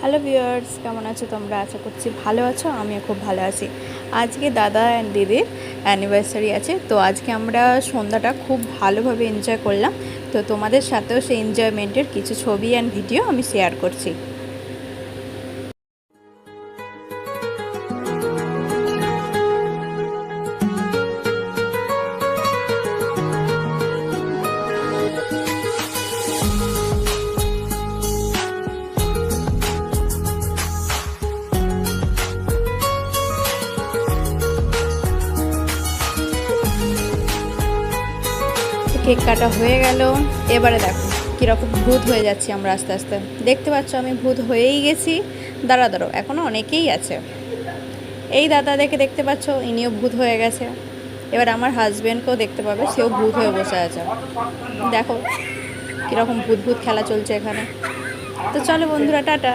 Hello viewers, কেমন আছো তোমরা? আশা করছি ভালো আছো। আমিও খুব ভালো আছি। আজকে দাদা অ্যান্ড দিদির অ্যানিভার্সারি আছে, তো আজকে আমরা সন্ধ্যাটা খুব ভালোভাবে এনজয় করলাম। তো তোমাদের সাথেও সেই এনজয়মেন্টের কিছু ছবি অ্যান্ড ভিডিও আমি শেয়ার করছি। কেক কাটা হয়ে গেল। এবারে দেখো কীরকম ভূত হয়ে যাচ্ছি আমরা আস্তে আস্তে। দেখতে পাচ্ছ আমি ভূত হয়েই গেছি। দাঁড়াও, এখনও অনেকেই আছে। এই দাদা দেখতে পাচ্ছ, ইনিও ভূত হয়ে গেছে। এবার আমার হাজব্যান্ডকেও দেখতে পাবে, সেও ভূত হয়ে বসে আছে। দেখো কীরকম ভূত ভূত খেলা চলছে এখানে। তো চলো বন্ধুরা, টাটা।